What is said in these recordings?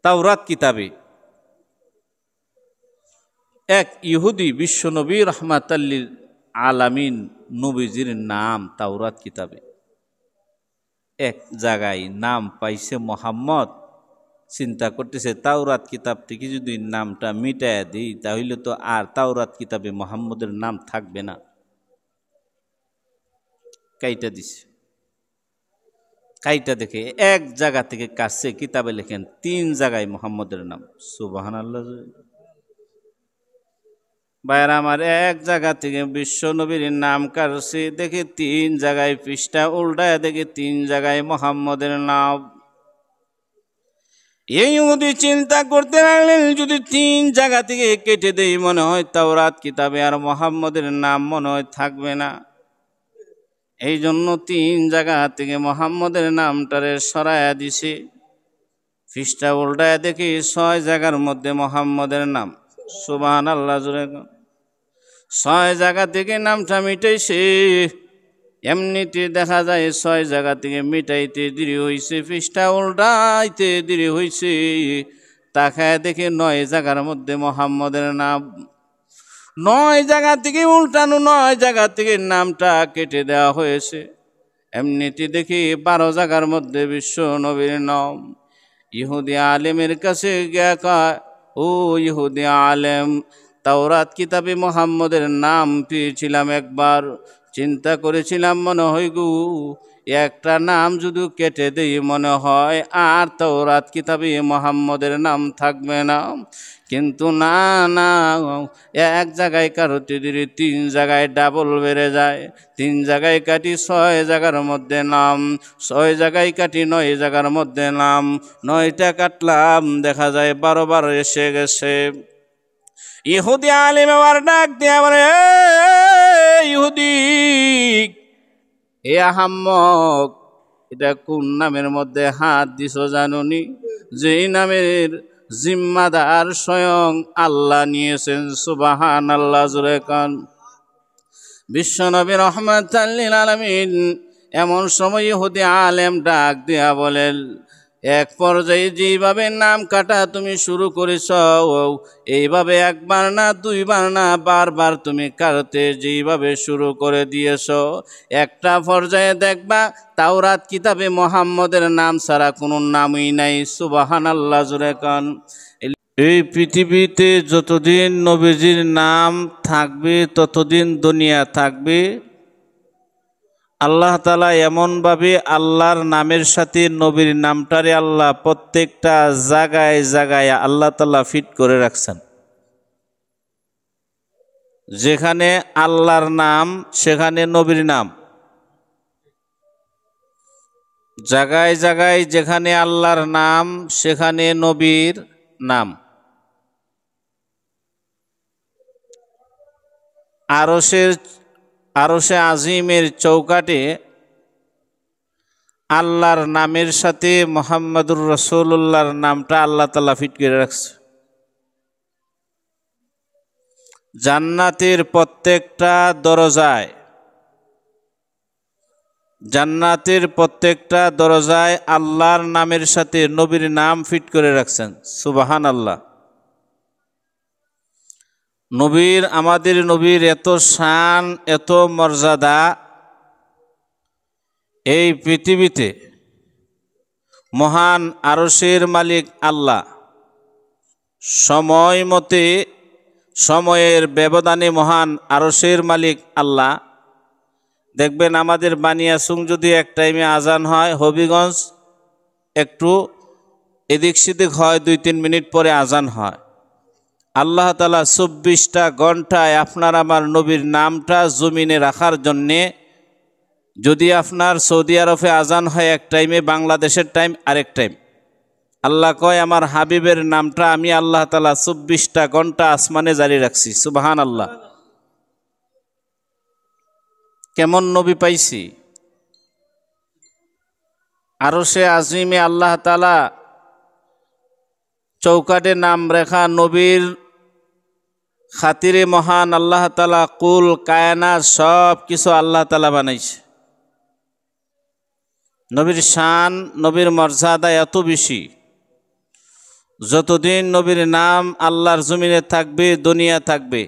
তাওরাত কিতাবে এক ইহুদি বিশ্বনবী রহমাতাল্লিল আলামিন নবীজির নাম তাওরাত কিতাবে এক জায়গায় নাম পাইছে মোহাম্মদ। চিন্তা করতেছে তাওরাত কিতাব থেকে যদি নামটা মিটাইয়া দিই তাহলে তো আর তাওরাত কিতাবে মোহাম্মদের নাম থাকবে না। কাইটা দিছে, কাইটা দেখে এক জায়গা থেকে কাছে কিতাবে লেখেন 3 জায়গায় মোহাম্মদের নাম। সুবহানাল্লাহ। ভাইরা আমার, এক জায়গা থেকে বিশ্ব নবীর নাম কাটছে দেখে 3 জায়গায় পৃষ্ঠা উল্টায় দেখে 3 জায়গায় মোহাম্মদের নাম। এই ইহুদি চিন্তা করতে লাগলেন যদি 3 জায়গা থেকে কেটে দেই মনে হয় তাওরাত কিতাবে আর মোহাম্মদের নাম মনে হয় থাকবে না। এই জন্য 3 জায়গা থেকে মোহাম্মদের নামটারে সরাইয়া দিছে। পৃষ্ঠা উল্টায় দেখি 6 জায়গার মধ্যে মোহাম্মদের নাম। সুবহানাল্লাহ জোরে। 6 জায়গা থেকে নামটা মিটাইছে। এমনিতে দেখা যায় 6 জায়গা থেকে মিটাইতে দেরি হয়েছে, পৃষ্ঠা উল্টাইতে দেরি হয়েছে। তাকায় দেখে 9 জায়গার মধ্যে মোহাম্মদের নাম। 9 জায়গা থেকে উল্টানো, 9 জায়গা থেকে নামটা কেটে দেওয়া হয়েছে। এমনিতে দেখি 12 জায়গার মধ্যে বিশ্ব নবীর নাম। ইহুদি আলেমের কাছে গিয়া কয়, ও ইহুদি আলেম, তাওরাত কিতাবে মোহাম্মদের নাম পেয়েছিলাম একবার, চিন্তা করেছিলাম মনে হয় গো একটা নাম যদি কেটে দেই মনে হয় আর তাওরাত কিতাবে মোহাম্মদের নাম থাকবে না। কিন্তু না না, এক জায়গায় কারোতে দিলে 3 জায়গায় ডাবল বেড়ে যায়। 3 জায়গায় কাটি 6 জায়গার মধ্যে নাম, 6 জায়গায় কাটি 9 জায়গার মধ্যে নাম। 9টা কাটলাম, দেখা যায় 12 বার এসে গেছে। ইহুদি আলেম আবার ডাক দিয়ে বলে, ইহুদি এ আহাম্মক, এটা কোন নামের মধ্যে হাত দিছ জানুনি? যেই নামের জিম্মাদার স্বয়ং আল্লাহ নিয়েছেন। সুবহানাল্লাহ জোরে কান। বিশ্বনবী রহমাতাল লিল আলামিন এমন সময় ইহুদি আলেম ডাক দিয়া বলেন, এক পর্যায়ে যেইভাবে নাম কাটা তুমি শুরু করেছ এইভাবে একবার না 2 বার না বারবার তুমি কাটতে যেইভাবে শুরু করে দিয়েছ, একটা পর্যায়ে দেখবা তাওরাত কিতাবে মোহাম্মদের নাম ছাড়া কোনো নামই নাই। সুবহানাল্লাহ জোরে কান। এই পৃথিবীতে যতদিন নবীজির নাম থাকবে ততদিন দুনিয়া থাকবে। আল্লাহ তাআলা এমনভাবে আল্লাহর নামের সাথে নবীর নামটারে আল্লাহ প্রত্যেকটা জায়গায় জায়গায় আল্লাহ তাআলা ফিট করে রাখছেন। যেখানে আল্লাহর নাম সেখানে নবীর নাম, জায়গায় জায়গায় যেখানে আল্লাহর নাম সেখানে নবীর নাম। আরশে আজিমের চৌকাটে আল্লাহর নামের সাথে মুহাম্মাদুর রাসূলুল্লাহর নামটা আল্লাহ তাআলা ফিট করে রাখছে। জান্নাতের প্রত্যেকটা দরজায় আল্লাহর নামের সাথে নবীর নাম ফিট করে রাখছেন। সুবহানাল্লাহ। আমাদের নবীর এত শান, এত মর্যাদা, এই পৃথিবীতে মহান আরশের মালিক আল্লাহ সময় মতে, সময়ের ব্যবধানে মহান আরশের মালিক আল্লাহ দেখবেন আমাদের বানিয়াচং যদি এক টাইমে আজান হয়, হবিগঞ্জ একটু এদিক সেদিক হয়, 2-3 মিনিট পরে আজান হয়। আল্লাহ তাআলা 24টা ঘন্টায় আপনার আমার নবীর নামটা জমিনে রাখার জন্যে, যদি আপনার সৌদি আরবে আজান হয় এক টাইমে, বাংলাদেশের টাইম আরেক টাইম, আল্লাহ কয় আমার হাবিবের নামটা আমি আল্লাহ তাআলা 24টা ঘন্টা আসমানে জারি রাখছি। সুবহানাল্লাহ। কেমন নবী পাইছি! আরশে আজিমে আল্লাহ তাআলা চৌকাটে নাম রেখা নবীর খাতিরে মহান আল্লাহ তাআলা কুল কায়নাত সব কিছু আল্লাহ তাআলা বানাইছে। নবীর শান, নবীর মর্যাদা এত বেশি, যতদিন নবীর নাম আল্লাহর জমিনে থাকবে, দুনিয়া থাকবে।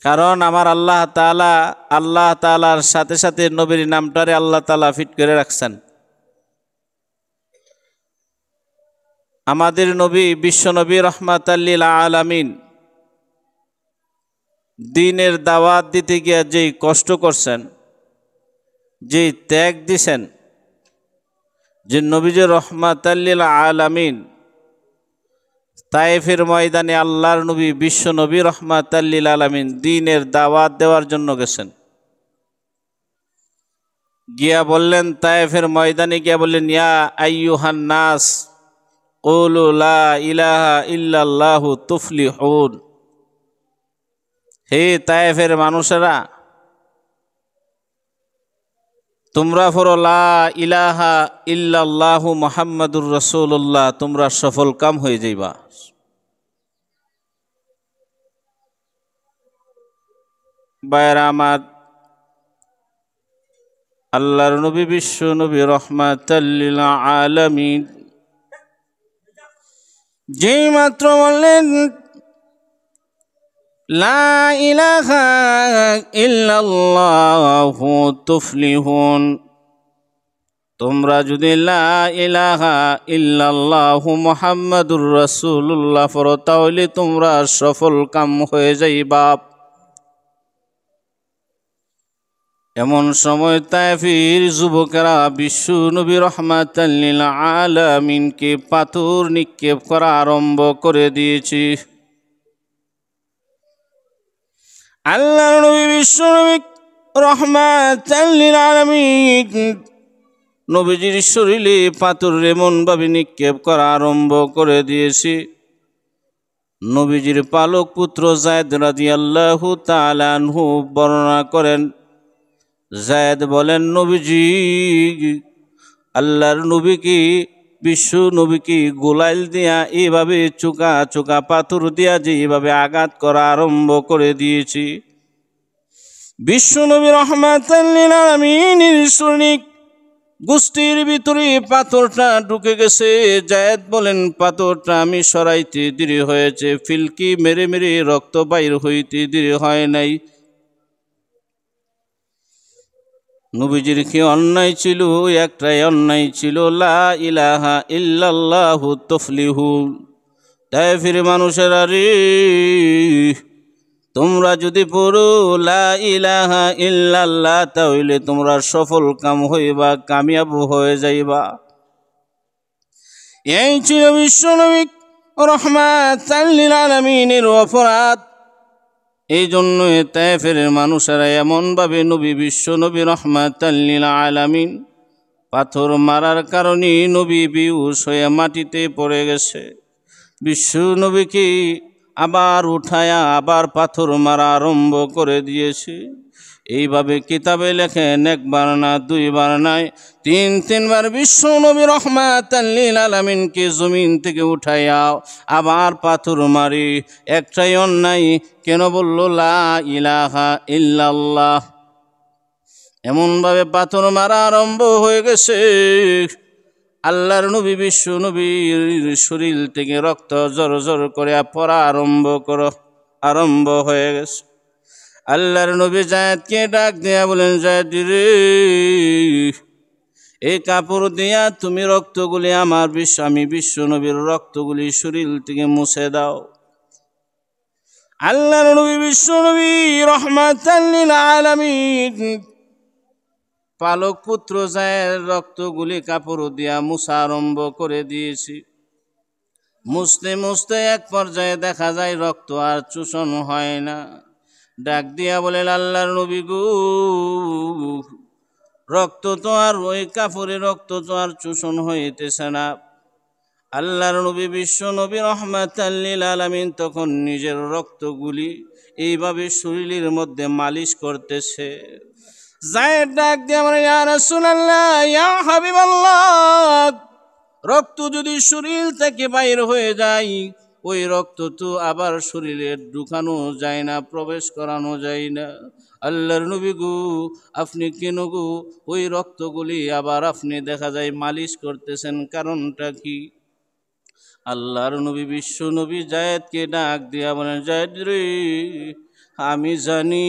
কারণ আমার আল্লাহ তাআলার সাথে সাথে নবীর নামটারে আল্লাহ তাআলা ফিট করে রাখছেন। আমাদের নবী বিশ্বনবী রাহমাতাল লিল আলামিন দ্বীনের দাওয়াত দিতে গিয়ে যেই কষ্ট করছেন, যেই ত্যাগ দিছেন, যে নবীজি রাহমাতাল লিল আলামিন তায়েফের ময়দানে আল্লাহর নবী বিশ্বনবী রাহমাতাল লিল আলামিন দ্বীনের দাওয়াত দেওয়ার জন্য গেছেন। গিয়া বললেন, তায়েফের ময়দানে গিয়া বললেন, ইয়া আইয়ুহান নাস কুলু লা ইলাহা ইল্লাল্লাহু তুফলিহুন। হে তায়েফের মানুষেরা, তোমরা পড়ো লা ইলাহা ইল্লাল্লাহু মুহাম্মাদুর রাসূলুল্লাহ, তোমরা সফল কাম হয়ে যাইবা। ভাইরা আমার, আল্লাহর নবী বিশ্ব নবী রাহমাতাল লিল আলামিন যেই মাত্র বললেন লা ইলাহা ইল্লাল্লাহু তুফলিহুন, তোমরা যদি লা ইলাহা ইল্লাল্লাহু মুহাম্মাদুর রাসূলুল্লাহ পড়ো, তাহলে তোমরা সফল কাম হয়ে যাইবা। এমন সময় তায়েফের যুবকেরা বিশ্ব নবী রাহমাতাল লিল আলামিনকে পাথর নিক্ষেপ করা আরম্ভ করে দিয়েছে। আল্লাহর নবী বিশ্ব নবী রাহমাতাল লিল আলামিন নবীজির শরীরে পাথর এমনভাবে নিক্ষেপ করা আরম্ভ করে দিয়েছে, নবীজির পালক পুত্র যায়েদ রাদিয়াল্লাহু তাআলা আনহু বর্ণনা করেন, যায়েদ বলেন, নবীজি আল্লাহর নবীকে বিশ্ব নবীকে গোলাইল দিয়া এইভাবে চোকা চোকা পাথর দিয়া যে এইভাবে আঘাত করা আরম্ভ করে দিয়েছি, বিশ্ব নবী রাহমাতাল লিল আলামিনের শরীর গোষ্ঠীর ভিতরে পাথরটা ঢুকে গেছে। যায়েদ বলেন, পাথরটা আমি সরাইতে দেরি হয়েছে, ফিলকি মেরে মেরে রক্ত বাইর হইতে দেরি হয় নাই। নবীজির কি অন্যায় ছিল? একটাই অন্যায় ছিল, লা ইলাহা ইল্লাল্লাহু তুফলিহু। তায়েফের মানুষেরা রে, তোমরা যদি পড়ো লা ইলাহা ইল্লাল্লাহ, তাহলে তোমরা সফল কাম হইবা, কামিয়াব হয়ে যাইবা। এই ছিল বিশ্বনবী রাহমাতাল লিল আলামিনের অপরাধ। এই জন্য তায়েফের মানুষেরা এমনভাবে নবী বিশ্ব নবী রাহমাতাল লিল আলামিন পাথর মারার কারণে নবী বেহুশ হয়ে মাটিতে পড়ে গেছে। বিশ্ব নবীকে আবার উঠায়া আবার পাথর মারা আরম্ভ করে দিয়েছে। এইভাবে কিতাবে লেখেন, একবার না, দুইবার নয়, তিনবার বিশ্ব নবী রাহমাতাল লিল আলামিনকে জমিন থেকে উঠাইয়া আবার পাথর মারি। একটাই অন্যায়, কেন বলল লা ইলাহা ইল্লাল্লাহ? এমনভাবে পাথর মারা আরম্ভ হয়ে গেছে, আল্লাহর নবী বিশ্ব নবীর শরীর থেকে রক্ত জর জর করে পড়া আরম্ভ হয়ে গেছে। আল্লাহর নবী যায়েদকে ডাক দিয়া বলেন, যায়েদ রে, এই কাপড় দিয়া তুমি রক্তগুলি আমি বিশ্ব নবীর রক্তগুলি শরীর থেকে মুছে দাও। আল্লাহর নবী বিশ্ব নবী রাহমাতাল লিল আলামিন পালক পুত্র যায়েদ রক্তগুলি কাপড় দিয়া মুছা আরম্ভ করে দিয়েছি। মুছতে মুছতে এক পর্যায়ে দেখা যায় রক্ত আর চূষণ হয় না। ডাক দিয়া বলেন, আল্লাহর নবী গো, রক্ত তো আর ওই কাপড়ে রক্ত তো আর চূষণ হইতেছে না। আল্লাহর নবী বিশ্ব নবী রাহমাতাল লিল আলামিন তখন নিজের রক্তগুলি এইভাবে শরীরের মধ্যে মালিশ করতেছে। যায়েদ ডাক দিয়ে বলে, ইয়া রাসূলুল্লাহ, ইয়া হাবিবাল্লাহ, রক্ত যদি শরীর থেকে বাইর হয়ে যায়, ওই রক্ত তো আবার শরীরে ঢুকানো যায় না, প্রবেশ করানো যায় না। আল্লাহর নবী গো, আপনি কেন গো ওই রক্তগুলি আবার আপনি দেখা যায় মালিশ করতেছেন, কারণটা কি? আল্লাহর নবী বিশ্ব নবী জায়েদকে ডাক দিয়া বলেন, জায়েদ রে, আমি জানি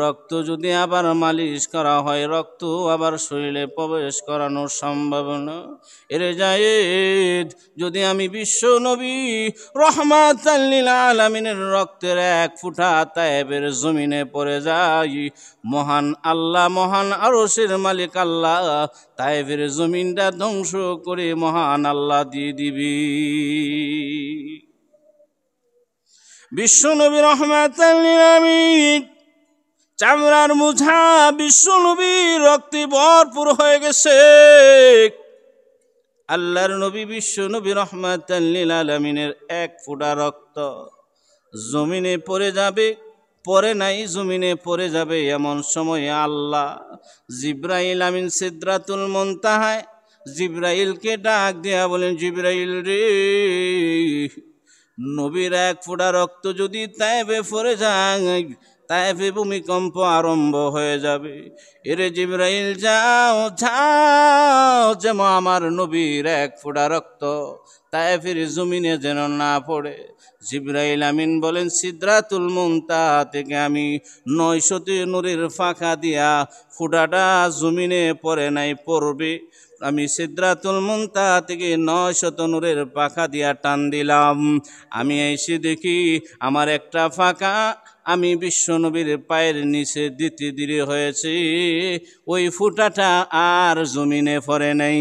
রক্ত যদি আবার মালিশ করা হয়, রক্ত আবার শরীরে প্রবেশ করানো সম্ভব না। এরে জায়েদ, যদি আমি বিশ্ব নবী রহমাতাল লিল আলামিনের রক্তের এক ফুঁটা তায়েবের জমিনে পড়ে যাই, মহান আল্লাহ, মহান আরশের মালিক আল্লাহ তায়েবের জমিনটা ধ্বংস করে মহান আল্লাহ দিয়ে দিবি। বিশ্ব নবী রহমাতাল লিল আলামিন চামড়ার মুঝা বিশ্ব নবীর রক্তে ভরপুর হয়ে গেছে। আল্লাহর নবী বিশ্ব নবী রহমাতাল লিল আলামিনের এক ফোঁটা রক্ত জমিনে পড়ে যাবে, পরে নাই জমিনে পড়ে যাবে। এমন সময় আল্লাহ জিব্রাইল আমিন সিদরাতুল মুনতাহায় জিব্রাইলকে ডাক দেয়া বলেন, জিব্রাইল রে, নবীর এক ফোঁটা রক্ত যদি তায়েবে পড়ে যায়, তায়েবে ভূমিকম্প আরম্ভ হয়ে যাবে। এরে জিব্রাইল, যাও যাও, যেমন আমার নবীর এক ফোঁটা রক্ত তায়েফের জমিনে যেন না পড়ে। জিব্রাইল আমিন বলেন, সিদরাতুল মুনতাহা থেকে আমি 900 নূরের ফাঁকা দিয়া ফোঁটাটা জমিনে পড়ে নাই, পড়বে। আমি সিদরাতুল মুনতাহা থেকে 900 নূরের পাখা দিয়া টান দিলাম। আমি এসে দেখি আমার একটা ফাঁকা আমি বিশ্বনবীর পায়ের নিচে দিতে দেরি হয়েছে, ওই ফুটাটা আর জমিনে পড়ে নাই।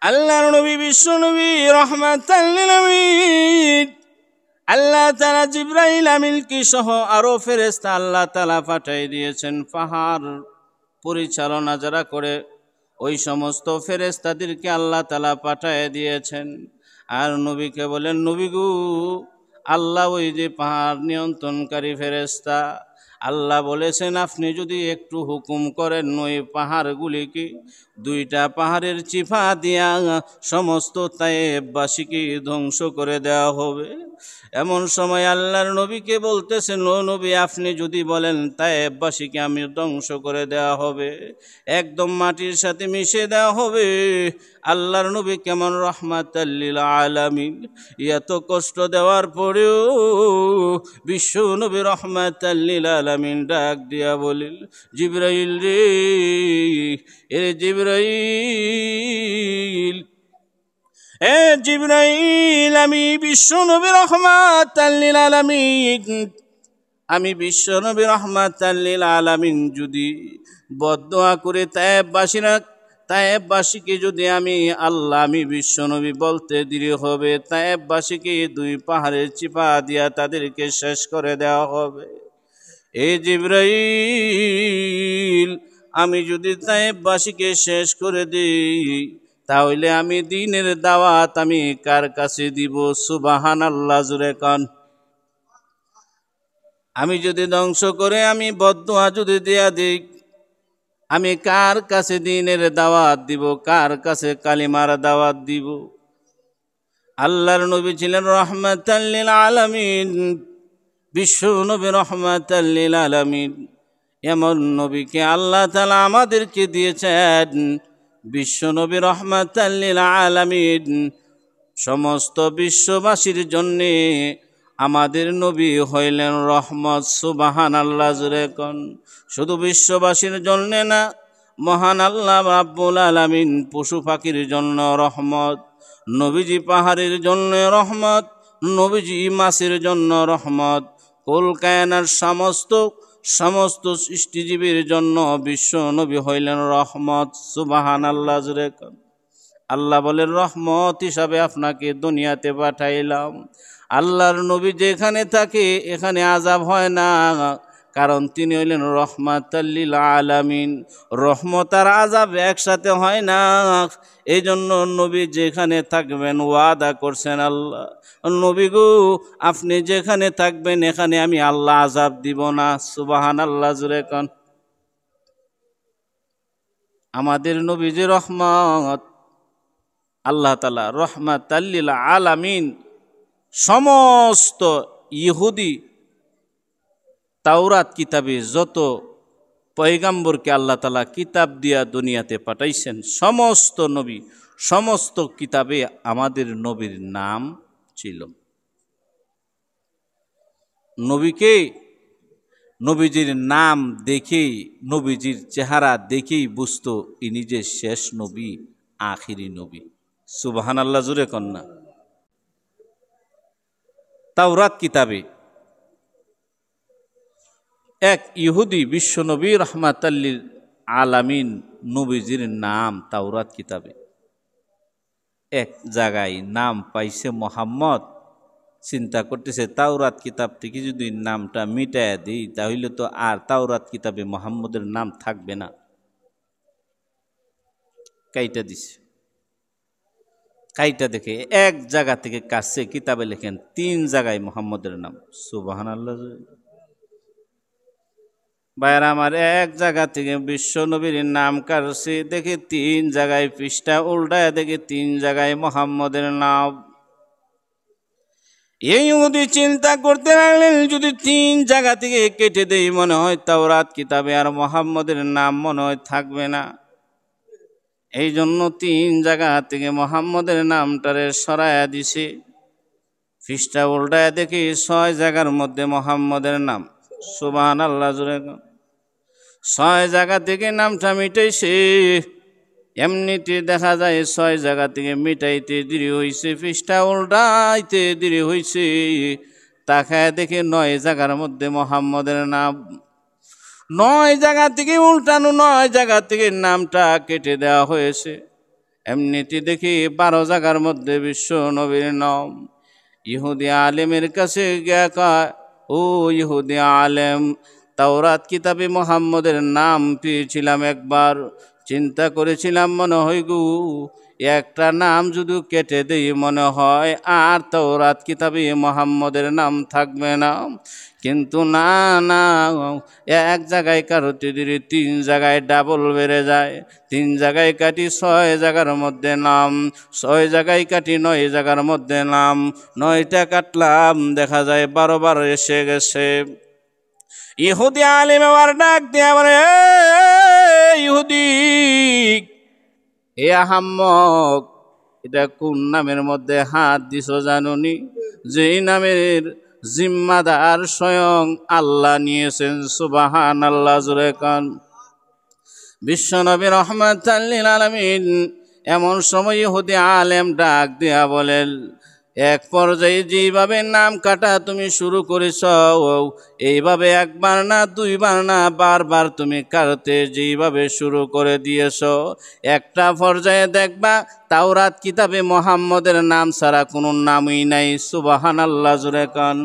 আল্লাহর নবী বিশ্বনবী রহমাতাল লিল আলামিন আল্লাহ তাআলা জিব্রাইল আমিনকে সহ আরো ফেরেশতা আল্লাহ তাআলা পাঠিয়ে দিয়েছেন। পাহাড় পরিচালনা যারা করে ওই সমস্ত ফেরেশতাদেরকে আল্লাহ তাআলা পাঠিয়ে দিয়েছেন। আর নবীকে বলেন, নবী গো, আল্লাহ ওই যে পাহাড় নিয়ন্ত্রণকারী ফেরেশতা, আল্লাহ বলেছেন আপনি যদি একটু হুকুম করেন ওই পাহাড়গুলিকে 2টা পাহাড়ের চিফা দিয়া সমস্ত তায়েববাসীকে ধ্বংস করে দেওয়া হবে। এমন সময় আল্লাহর নবীকে বলতেছেন, ও নবী, আপনি যদি বলেন তায়েববাসীকে আমি ধ্বংস করে দেওয়া হবে, একদম মাটির সাথে মিশে দেওয়া হবে। আল্লাহর নবী কেমন রহমাতাল লিল আলামিন, এত কষ্ট দেওয়ার পরেও বিশ্ব নবী রহমাতাল লিল আলামিন ডাক দিয়া বলিল, জিব্রাইল রে, এ জিব্রাইল, এ জিব্রাইল, আমি বিশ্ব নবী রহমাতাল লিল আলামিন, আমি বিশ্ব নবী রহমাতাল লিল আলামিন যদি বদদোয়া করে তায়েববাসীকে যদি আমি আল্লাহ, আমি বিশ্ব নবী বলতে দেরি হবে, তায়েববাসীকে 2 পাহাড়ের চিপা দিয়া তাদেরকে শেষ করে দেওয়া হবে। এই জিব্রাইল, আমি যদি তায়েববাসীকে শেষ করে দিই, তাহলে আমি দ্বীনের দাওয়াত আমি কার কাছে দিব? সুবহানাল্লাহ, জোরে কান। আমি যদি ধ্বংস করে আমি বদদোয়া যদি দেয়া দিই, আমি কার কাছে দ্বীনের দাওয়াত দিব? কার কাছে কালিমার দাওয়াত দিব? আল্লাহর নবী ছিলেন রহমাতাল লিল আলামিন, বিশ্ব নবী রহমাতাল লিল আলামিন। এমন নবীকে আল্লাহ তাআলা আমাদেরকে দিয়েছেন। বিশ্ব নবী রহমাতাল লিল আলামিন সমস্ত বিশ্ববাসীর জন্যে আমাদের নবী হইলেন রহমত। সুবহানাল্লাহ, জোরে কোন। শুধু বিশ্ববাসীর জন্য না, মহান আল্লাহ রাব্বুল আলামিন পশু পাখির জন্য রহমত, নবীজি পাহাড়ের জন্য রহমত, নবীজি মাছের জন্য রহমত, কুল কায়নার সমস্ত সৃষ্টিজীবীর জন্য বিশ্ব নবী হইলেন রহমত। সুবহানাল্লাহ, জোরে কোন। আল্লাহ বলেন, রহমত হিসাবে আপনাকে দুনিয়াতে পাঠাইলাম। আল্লাহর নবী যেখানে থাকে এখানে আযাব হয় না, কারণ তিনি হইলেন রহমাতাল লিল আলামিন। রহমত আর আযাব একসাথে হয় না। এই জন্য নবী যেখানে থাকবেন ওয়াদা করছেন আল্লাহ, নবী গো, আপনি যেখানে থাকবেন এখানে আমি আল্লাহ আযাব দিব না। সুবহানাল্লাহ, জোরে কোন। আমাদের নবী যে রহমত, আল্লাহ তাআলা রহমাতাল লিল আলামিন সমস্ত ইহুদি তাওরাত কিতাবে যত পয়গাম্বরকে আল্লাহ তাআলা কিতাব দিয়া দুনিয়াতে পাঠাইছেন। সমস্ত নবী, সমস্ত কিতাবে আমাদের নবীর নাম ছিল। নবীকে নবীজির নাম দেখেই, নবীজির চেহারা দেখেই বুঝতো ইনি যে শেষ নবী, আখিরি নবী। সুবহানাল্লাহ, জুরে কন্যা। তাওরাত কিতাবে এক ইহুদি বিশ্বনবী রহমাতাল্লিল আলামিন নবীজির নাম তাওরাত কিতাবে এক জায়গায় নাম পাইছে মোহাম্মদ। চিন্তা করতেছে তাওরাত কিতাব থেকে যদি নামটা মিটাইয়া দিই তাহলে তো আর তাওরাত কিতাবে মোহাম্মদের নাম থাকবে না। কাইটা দিছে, কাইটা দেখে এক জায়গা থেকে কাছে কিতাবে লেখেন 3 জায়গায় মোহাম্মদের নাম। সুবহানাল্লাহ। ভাইরা আমার, এক জায়গা থেকে বিশ্ব নবীর নাম কাটছে, দেখে 3 জায়গায় পৃষ্ঠা উল্টায় দেখে 3 জায়গায় মোহাম্মদের নাম। এই ইহুদি চিন্তা করতে লাগলেন, যদি 3 জায়গা থেকে কেটে দেই মনে হয় তাওরাত কিতাবে আর মোহাম্মদের নাম মনে হয় থাকবে না। এই জন্য 3 জায়গা থেকে মোহাম্মদের নামটারে সরাইয়া দিছে। পৃষ্ঠা উল্টায় দেখি 6 জায়গার মধ্যে মোহাম্মদের নাম। সুবহানাল্লাহ, জোরে 6 জায়গা থেকে নামটা মিটাইছে। এমনিতে দেখা যায় 6 জায়গা থেকে মিটাইতে দেরি হয়েছে, পৃষ্ঠা উল্টাইতে দেরি হয়েছে। তাকায় দেখে 9 জায়গার মধ্যে মোহাম্মদের নাম। 9 জায়গা থেকে উল্টানো, 9 জায়গা থেকে নামটা কেটে দেওয়া হয়েছে। এমনিতে দেখি 12 জায়গার মধ্যে বিশ্ব নবীর নাম। ইহুদি আলেমের কাছে গিয়া কয়, ও ইহুদি আলেম, তাওরাত কিতাবে মোহাম্মদের নাম পেয়েছিলাম একবার, চিন্তা করেছিলাম মনে হয় গো একটা নাম যদি কেটে দেই মনে হয় আর তাওরাত কিতাবে মোহাম্মদের নাম থাকবে না। কিন্তু না না, এক জায়গায় কারোতে দিলে 3 জায়গায় ডাবল বেড়ে যায়। 3 জায়গায় কাটি 6 জায়গার মধ্যে নাম, 6 জায়গায় কাটি 9 জায়গার মধ্যে নাম। 9টা কাটলাম, দেখা যায় 12 এসে গেছে। ইহুদি আলেম আবার ডাক দিয়ে বলে, ইহুদি, এ আহাম্মক, এটা কোন নামের মধ্যে হাত দিছ জানুনি? যেই নামের জিম্মাদার স্বয়ং আল্লাহ নিয়েছেন। সুবহানাল্লাহ, জোরে কান। বিশ্বনবী রাহমাতাল লিল আলামিন এমন সময় ইহুদি আলেম ডাক দিয়া বলেন, এক পর্যায়ে যেভাবে নাম কাটা তুমি শুরু করেছ, এইভাবে একবার না 2 বার না বারবার তুমি কাটতে যেভাবে শুরু করে দিয়েছ, একটা পর্যায়ে দেখবা তাওরাত কিতাবে মোহাম্মদের নাম ছাড়া কোনো নামই নাই। সুবহানাল্লাহ, জোরে কান।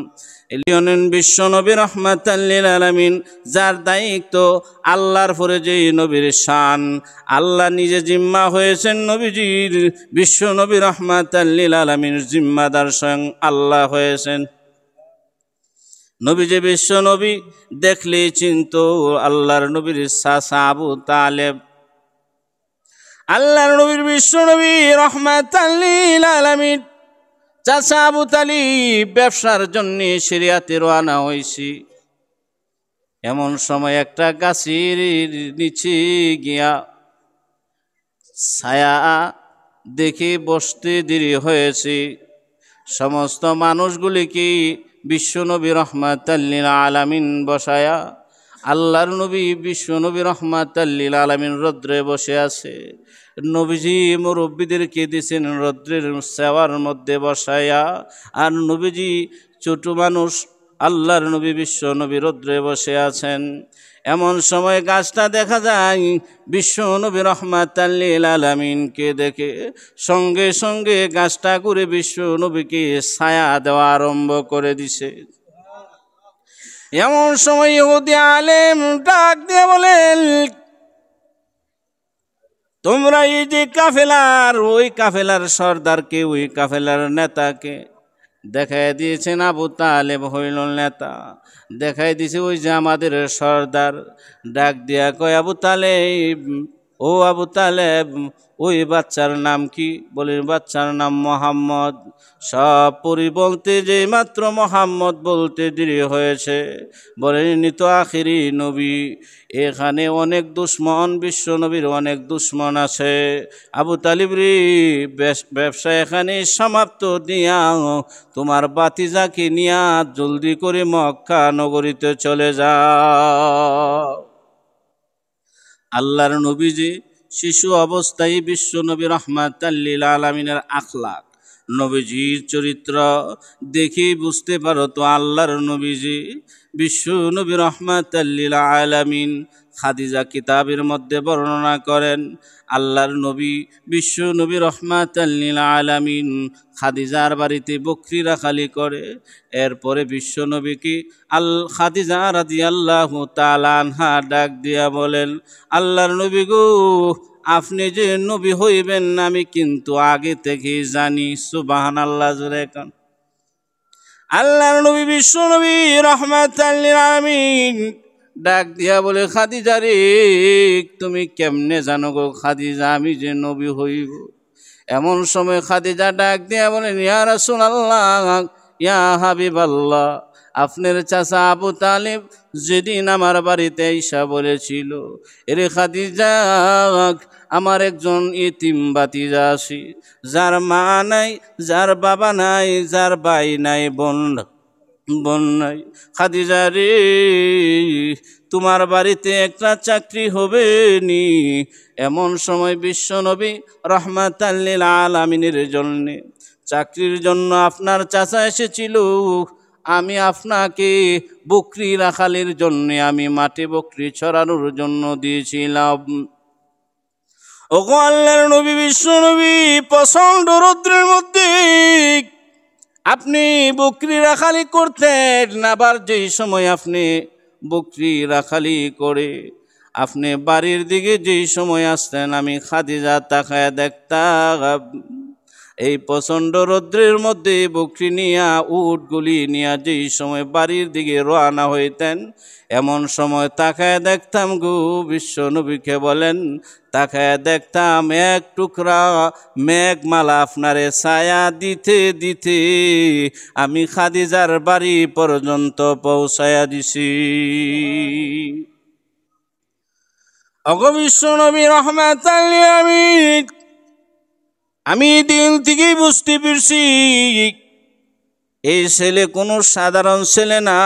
এলিয়নেন বিশ্ব নবী রহমাতাল লিল আলামিন, যার দায়িত্ব আল্লাহর পরে যেই নবীর শান, আল্লাহ নিজে জিম্মা হয়েছেন নবীজির। বিশ্ব নবী রহমাতাল লিল আলামিন জিম্মাদার স্বয়ং আল্লাহ হয়েছেন। নবীজি বিশ্ব নবী দেখলে চিনতো আল্লাহর নবীর চাচা আবু তালেব। আল্লাহর নবীর বিশ্ব নবী রহমাতাল লিল আলামিন চাচা আবু তালিব ব্যবসার জন্য সিরিয়াতে রওনা হয়েছি। এমন সময় একটা গাছের নিচে গিয়া ছায়া দেখে বসতে দেরি হয়েছে। সমস্ত মানুষগুলিকে বিশ্বনবী রহমাতাল লিল আলামিন বসায়া, আল্লাহর নবী বিশ্বনবী রহমাতাল লিল আলামিন রৌদ্রে বসে আছে। নবীজি মুরব্বীদেরকে দিয়েছেন রৌদ্রের ছায়ার মধ্যে বসায়া, আর নবীজি ছোট মানুষ, আল্লাহর নবী বিশ্ব নবী রৌদ্রে বসে আছেন। এমন সময় গাছটা দেখা যায় বিশ্ব নবী রহমাতাল লিল আলামিনকে দেখে সঙ্গে সঙ্গে গাছটা ঘুরে বিশ্ব নবীকে ছায়া দেওয়া আরম্ভ করে দিছে। এমন সময় ইহুদি আলেম ডাক দিয়ে বলেন, তোমরা এই যে কাফেলার, ওই কাফেলার সর্দারকে, ওই কাফেলার নেতাকে দেখাই দিয়েছেন। আবু তালেব হইল নেতা, দেখাই দিয়েছে ওই যে আমাদের সর্দার। ডাক দিয়া কয়, আবু তালেব, ও আবু তালেব, ওই বাচ্চার নাম কি? বলেন বাচ্চার নাম মোহাম্মদ। সব পরি বলতে যে মাত্র মোহাম্মদ বলতে দেরি হয়েছে। বলেন ইনি তো আখিরি নবী। এখানে অনেক দুশ্মন, বিশ্ব নবীর অনেক দুশ্মন আছে। আবু তালিব রে, ব্যবসা এখানে সমাপ্ত দিয়া তোমার বাতিজাকে নিয়া জলদি করে মক্কা নগরীতে চলে যাও। আল্লাহর নবীজি শিশু অবস্থায় বিশ্ব নবী রাহমাতাল লিল আলামিনের আখলাক, নবীজির চরিত্র দেখেই বুঝতে পারো তো আল্লাহর নবীজি বিশ্ব নবী রাহমাতাল লিল আলামিন। খাদিজা কিতাবের মধ্যে বর্ণনা করেন আল্লাহর নবী বিশ্ব নবী রাহমাতাল লিল আলামিন খাদিজার বাড়িতে বকরি রাখালি করে। এরপরে বিশ্ব নবীকে খাদিজা রাদিয়াল্লাহু তাআলা আনহা ডাক দিয়া বলেন, আল্লাহর নবী গো, আপনি যে নবী হইবেন আমি কিন্তু আগে থেকেই জানি। সুবহানাল্লাহ জোরে কান। আল্লাহর নবী বিশ্ব নবী রাহমাতাল লিল আলামিন ডাক দিয়া বলে, খাদিজা রে, তুমি কেমনে জানো গো খাদিজা আমি যে নবী হইব? এমন সময় খাদিজা ডাক দিয়া বলেন, ইয়া রাসূলুল্লাহ, ইয়া হাবিবাল্লাহ, আপনার চাচা আবু তালিব যেদিন আমার বাড়িতে আইসা বলেছিল, এরে খাদিজা, আমার একজন ইতিম ভাতিজা আছে, যার মা নাই, যার বাবা নাই, যার ভাই নাই, বোন নাই। খাদিজা রে, তোমার বাড়িতে একটা চাকরি হবে নি? এমন সময় বিশ্ব নবী রাহমাতাল লিল আলামিনের জন্য চাকরির জন্য আপনার চাচা এসেছিল। আমি আপনাকে বকরি রাখালের জন্য, আমি মাঠে বকরি চড়ানোর জন্য দিয়েছিলাম। ওগো আল্লাহর নবী বিশ্ব নবী, প্রচণ্ড রৌদ্রের মধ্যে আপনি বকরি রাখালি করতেন। আবার যেই সময় আপনি বকরি রাখালি করে আপনি বাড়ির দিকে যেই সময় আসতেন, আমি খাদিজা তাকায় দেখতাম এই প্রচণ্ড রৌদ্রের মধ্যে বকরি নিয়া, উটগুলি নিয়া যেই সময় বাড়ির দিকে রওনা হইতেন, এমন সময় তাকায় দেখতাম গো বিশ্ব নবীকে বলেন, তাকায় দেখতাম এক টুকরা মেঘমালা আপনারে ছায়া দিতে দিতে আমি খাদিজার বাড়ি পর্যন্ত পৌঁছায়া দিছি। ওগো বিশ্ব নবী রাহমাতাল লিল আলামিন, আমি দিন থেকেই বুঝতে পেরেছি এই ছেলে কোনো সাধারণ ছেলে না।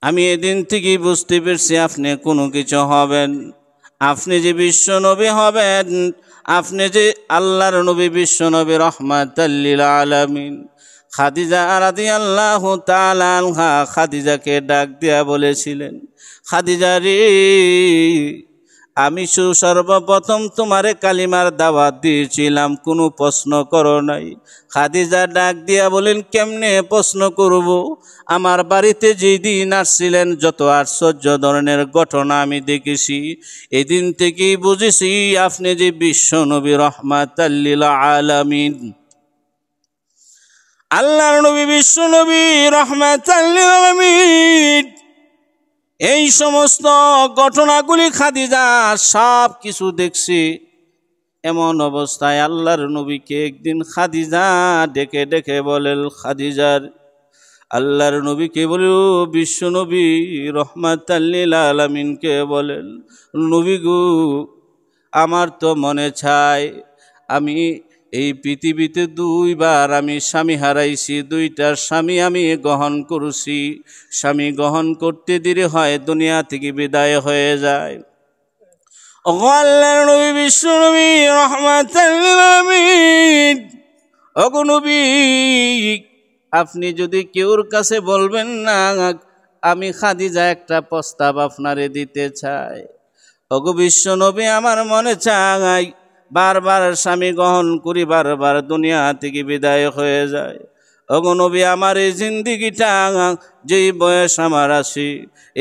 আমি এদিন থেকেই বুঝতে পেরেছি আপনি কোনো কিছু হবেন। আপনি যে বিশ্ব নবী হবেন, আপনি যে আল্লাহর নবী বিশ্ব নবী রাহমাতাল লিল আলামিন। খাদিজা রাদিয়াল্লাহু তাআলা আনহা খাদিজাকে ডাক দিয়া বলেছিলেন, খাদিজা রে, আমি সর্বপ্রথম তোমারে কালিমার দাওয়াত দিয়েছিলাম, কোনো প্রশ্ন করো নাই। খাদিজা ডাক দিয়া বলেন, কেমনে প্রশ্ন করব? আমার বাড়িতে যেই দিন আসছিলেন যত আশ্চর্য ধরনের ঘটনা আমি দেখেছি, এদিন থেকেই বুঝেছি আপনি যে বিশ্ব নবী রাহমাতাল লিল আলামিন। আল্লাহর নবী বিশ্ব নবী রাহমাতাল লিল আলামিন এই সমস্ত ঘটনাগুলি খাদিজা সব কিছু দেখছি। এমন অবস্থায় আল্লাহর নবীকে একদিন খাদিজা ডেকে ডেকে বলেন, খাদিজার আল্লাহর নবীকে বলে, বিশ্ব নবী রাহমাতাল লিল আলামিনকে বলেন, নবী গো, আমার তো মনে চায় আমি এই পৃথিবীতে দুইবার আমি স্বামী হারাইছি, দুইটার স্বামী আমি গ্রহণ করছি। স্বামী গ্রহণ করতে দেরি হয়, দুনিয়া থেকে বিদায় হয়ে যায়। ওগো আল্লাহর নবী বিশ্ব নবী রাহমাতাল লিল আলামিন, ওগো নবী, আপনি যদি কেউর কাছে বলবেন না, আমি খাদিজা একটা প্রস্তাব আপনারে দিতে চাই। ওগো বিশ্ব নবী, আমার মনে চাই বারবার স্বামী গ্রহণ করি, বারবার দুনিয়া থেকে বিদায় হয়ে যায়। ওগো নবী, আমার এই জিন্দিগিটা যেই বয়স আমার আছে,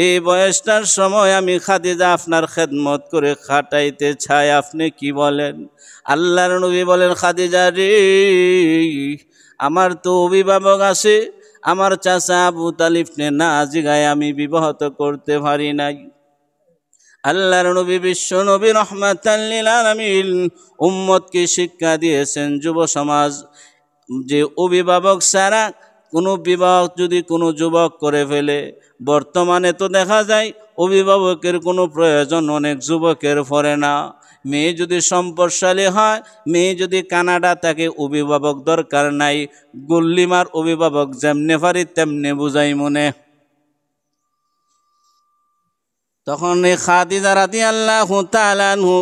এই বয়সটার সময় আমি খাদিজা আপনার খেদমত করে খাটাইতে চাই, আপনি কি বলেন? আল্লাহর নবী বলেন, খাদিজা রে, আমার তো অভিভাবক আছে, আমার চাচা আবু তালিব নে না জিগায় আমি বিবাহ করতে পারি নাই। আল্লাহর নবী বিশ্ব নবী রহমাতাল লিল আলামিন উম্মতকে শিক্ষা দিয়েছেন, যুব সমাজ যে অভিভাবক ছাড়া কোনো বিবাহ যদি কোনো যুবক করে ফেলে, বর্তমানে তো দেখা যায় অভিভাবকের কোনো প্রয়োজন অনেক যুবকের পড়ে না। মেয়ে যদি সম্পদশালী হয়, মেয়ে যদি কানাডা থাকে, অভিভাবক দরকার নাই, গল্লিমার অভিভাবক যেমনে পারি তেমনে বুঝাই মনে। তখন এই খাদিজা রাদিয়াল্লাহু তাআলা আনহু,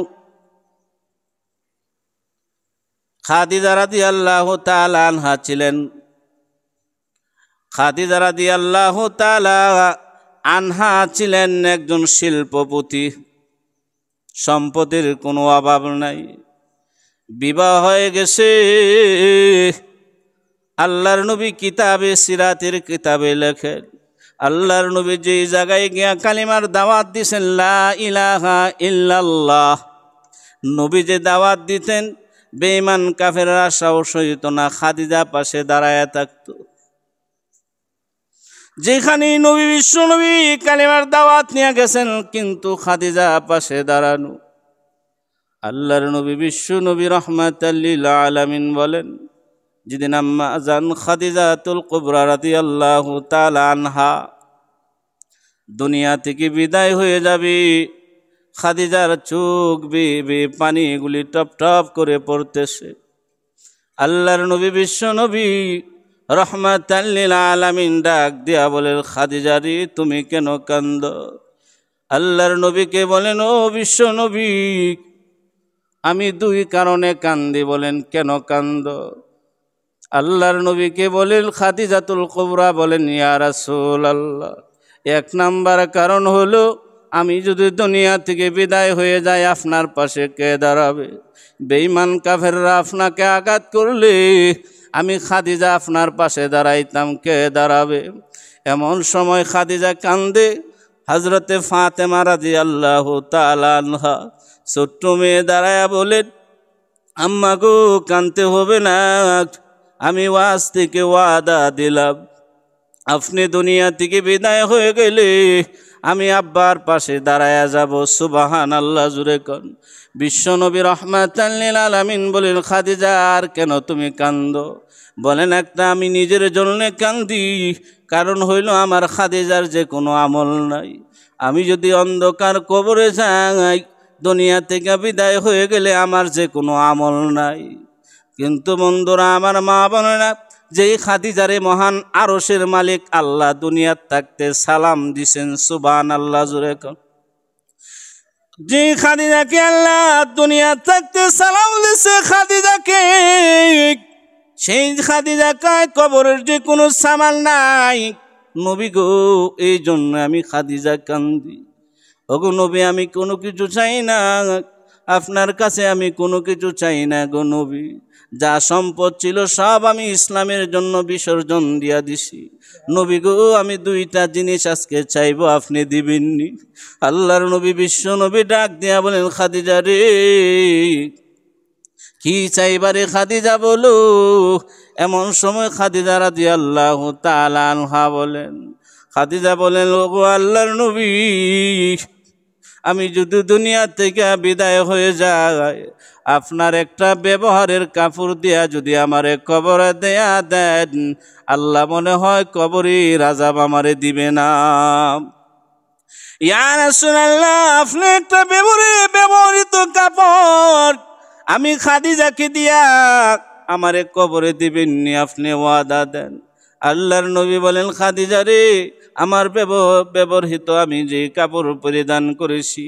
খাদিজা রাদিয়াল্লাহু তাআলা আনহা ছিলেন, খাদিজা রাদিয়াল্লাহু তাআলা আনহা ছিলেন একজন শিল্পপতি, সম্পদের কোনো অভাব নাই, বিবাহ হয়ে গেছে। আল্লাহর নবী কিতাবে সিরাতের কিতাবে লেখেন, আল্লাহর নবী যে জায়গায় গিয়া কালিমার দাওয়াত দিছেন, লা ইলাহা ইল্লাল্লাহ, নবী যে দাওয়াত দিতেন বেঈমান কাফেররা সাহস হইত না, খাদিজা পাশে দাঁড়ায়া থাকতো। যেখানে নবী বিশ্ব নবী কালিমার দাওয়াত নিয়ে গেছেন, কিন্তু খাদিজা পাশে দাঁড়ানো। আল্লাহর নবী বিশ্ব নবী রহমাতাল লিল আলামিন বলেন, যেদিন আম্মা আজান খাদিজাতুল কুবরা রাদিয়াল্লাহু তাআলা আনহা দুনিয়া থেকে বিদায় হয়ে যাবে, খাদিজার চোখ বেয়ে পানিগুলি টপ টপ করে পড়তেছে। আল্লাহর নবী বিশ্ব নবী রহমাতাল লিল আলামিন ডাক দিয়া বলেন, খাদিজা রে তুমি কেন কান্দ? আল্লাহর নবীকে বলেন, ও বিশ্ব নবী আমি দুই কারণে কান্দি। বলেন কেন কান্দ? আল্লাহর নবীকে বলেন, খাদিজাতুল কুবরা বলেন, ইয়া রাসূলুল্লাহ, এক নাম্বার কারণ হলো আমি যদি দুনিয়া থেকে বিদায় হয়ে যাই, আপনার পাশে কে দাঁড়াবে? বেঈমান কাফেররা আপনাকে আঘাত করলে আমি খাদিজা আপনার পাশে দাঁড়াইতাম, কে দাঁড়াবে? এমন সময় খাদিজা কান্দে। হযরতে ফাতেমা রাদিয়াল্লাহু তাআলা আনহা ছোট্ট মেয়ে দাঁড়ায়া বলেন, আম্মা গো কাঁদতে হবে না, আমি ওয়াজ থেকে ওয়াদা দিলাম, আপনি দুনিয়া থেকে বিদায় হয়ে গেলে আমি আব্বার পাশে দাঁড়ায়া যাব। সুবহানাল্লাহ, জুরে কোন। বিশ্বনবী রহমাতাল লিল আলামিন বলেন, খাদিজা আর কেন তুমি কান্দো? বলেন, একটা আমি নিজের জন্য কান্দি, কারণ হইল আমার খাদিজার যে কোনো আমল নাই। আমি যদি অন্ধকার কবরে যাই, দুনিয়া থেকে বিদায় হয়ে গেলে আমার যে কোনো আমল নাই। কিন্তু বন্ধুরা আমার, মা বোনেরা, যেই খাদিজারে মহান আরশের মালিক আল্লাহ দুনিয়ার থাকতে সালাম দিছেন, সুবহানাল্লাহ, জোরে কোন। যে খাদিজাকে আল্লাহ দুনিয়ার থাকতে সালাম দিছে খাদিজাকে, সেই খাদিজা কয় কবরের যে কোনো সামাল নাই। নবী গো, এই জন্য আমি খাদিজা কান্দি। ওগো নবী, আমি কোনো কিছু চাই না, আপনার কাছে আমি কোনো কিছু চাই না গো নবী। যা সম্পদ ছিল সব আমি ইসলামের জন্য বিসর্জন দিয়া দিছি। নবী গো, আমি দুইটা জিনিস আজকে চাইবো, আপনি দিবেননি? আল্লাহর নবী বিশ্ব নবী ডাক দিয়া বলেন, খাদিজা রে কি চাইবারে খাদিজা বলো? এমন সময় খাদিজা রাদিয়াল্লাহু তাআলা আনহা বলেন, খাদিজা বলেন, ওগো আল্লাহর নবী, আমি যদি দুনিয়া থেকে বিদায় হয়ে যাই, আপনার একটা ব্যবহারের কাপড় দিয়া যদি আমারে কবরে দেয়া দেন, আল্লাহ মনে হয় কবরের আযাব আমারে দিবে না। ইয়া রাসূলুল্লাহ, আপনি একটা ব্যবহৃত কাপড় আমি খাদিজাকে দিয়া আমারে কবরে দিবেননি, আপনি ওয়াদা দেন। আল্লাহর নবী বলেন, খাদিজা রে, আমার ব্যবহৃত আমি যে কাপড় পরিধান করেছি,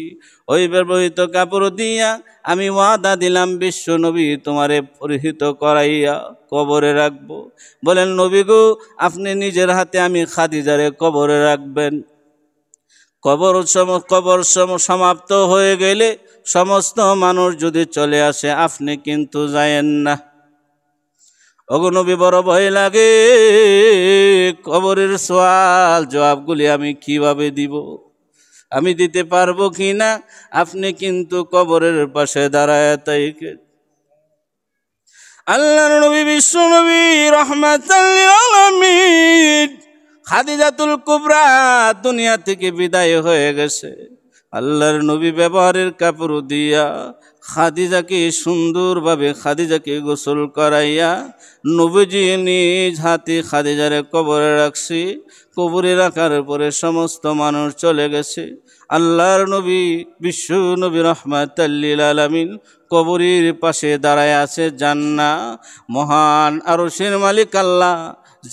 ওই ব্যবহৃত কাপড় দিয়া আমি ওয়াদা দিলাম বিশ্ব নবী তোমারে পরিহিত করাইয়া কবরে রাখবো। বলেন, নবী গো, আপনি নিজের হাতে আমি খাদিজারে কবরে রাখবেন। কবর সমাপ্ত হয়ে গেলে সমস্ত মানুষ যদি চলে আসে, আপনি কিন্তু যায়েন না। ওগো নবী, বড় ভয় লাগে, কবরের সওয়াল জবাবগুলি আমি কিভাবে দিব, আমি দিতে পারবো কি না? আপনি কিন্তু কবরের পাশে দাঁড়ায় থাকেন। আল্লাহর নবী বিশ্ব নবী রহমাতাল লিল আলামিন খাদিজাতুল কুবরা দুনিয়া থেকে বিদায় হয়ে গেছে। আল্লাহর নবী ব্যবহারের কাপড় দিয়া খাদিজাকে সুন্দরভাবে খাদিজাকে গোসল করাইয়া নবীজি নিজ হাতে খাদিজারে কবরে রাখছি। কবরে রাখার পরে সমস্ত মানুষ চলে গেছে। আল্লাহর নবী বিশ্ব নবী রাহমাতাল লিল আলামিন কবরের পাশে দাঁড়ায় আছে। জান্না মহান আরশের মালিক আল্লাহ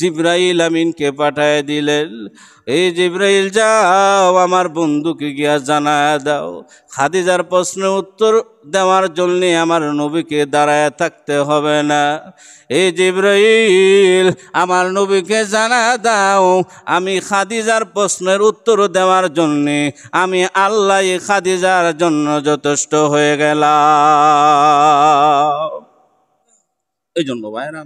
জিব্রাইল আমিনকে পাঠায় দিলেন, এই জিব্রাইল যাও আমার বন্ধুকে গিয়া জানায় দাও খাদিজার প্রশ্নের উত্তর দেওয়ার জন্য আমার নবীকে দাঁড়ায় থাকতে হবে না। এই জিব্রাইল আমার নবীকে জানা দাও আমি খাদিজার প্রশ্নের উত্তর দেওয়ার জন্যে আমি আল্লাহ খাদিজার জন্য যথেষ্ট হয়ে গেলাম। এই জন্য ভাইরা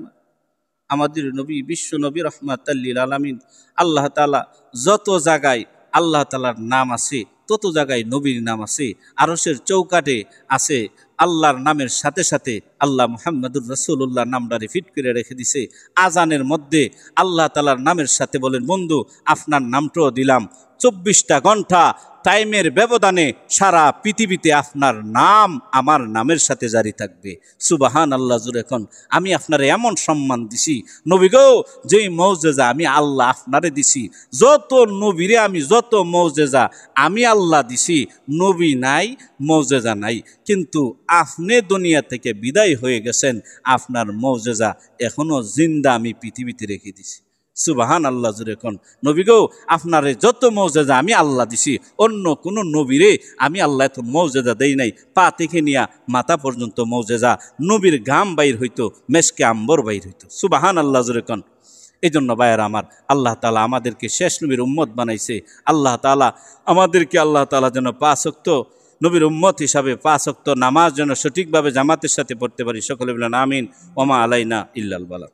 আমাদের নবী বিশ্ব নবী রাহমাতাল লিল আলামিন আল্লাহ তাআলা যত জায়গায় আল্লাহ তাআলার নাম আছে তত জায়গায় নবীর নাম আছে। আরশের চৌকাঠে আছে আল্লাহর নামের সাথে সাথে আল্লাহ মুহাম্মাদুর রাসূলুল্লাহ নামটারে ফিট করে রেখে দিছে। আজানের মধ্যে আল্লাহ তাআলার নামের সাথে বলেন বন্ধু আপনার নামটাও দিলাম। 24টা ঘন্টা টাইমের ব্যবধানে সারা পৃথিবীতে আপনার নাম আমার নামের সাথে জারি থাকবে। সুবহানাল্লাহ জুড়ে এখন আমি আপনারে এমন সম্মান দিছি নবী গো, যেই মৌজেজা আমি আল্লাহ আপনারে দিছি, যত নবীরে আমি যত মৌজেজা আমি আল্লাহ দিছি, নবী নাই মৌজেজা নাই, কিন্তু আপনি দুনিয়া থেকে বিদায় হয়ে গেছেন, আপনার মৌজেজা এখনো জিন্দা আমি পৃথিবীতে রেখে দিছি। সুবহান আল্লাহ জুড়ে কোন নবী গো, আপনারে যত মৌজেজা আমি আল্লাহ দিছি, অন্য কোন নবীরে আমি আল্লাহ এত মৌজেজা দেই নাই। পা থেকে নিয়া মাথা পর্যন্ত মৌজেজা, নবীর ঘাম বাইর হইতো, মেশকে আম্বর বাইর হইতো। সুবহান আল্লাহ জুড়ে কোন। এই জন্য ভাইয়েরা আমার, আল্লাহ তাআলা আমাদেরকে শেষ নবীর উম্মত বানাইছে। আল্লাহ তাআলা আমাদেরকে আল্লাহ তাআলা যেন 5 ওয়াক্ত নবীর উম্মত হিসাবে 5 ওয়াক্ত নামাজ যেন সঠিকভাবে জামাতের সাথে পড়তে পারি। সকলে বলেন আমিন। ওমা আলাইনা ইল্লাল বালাগ।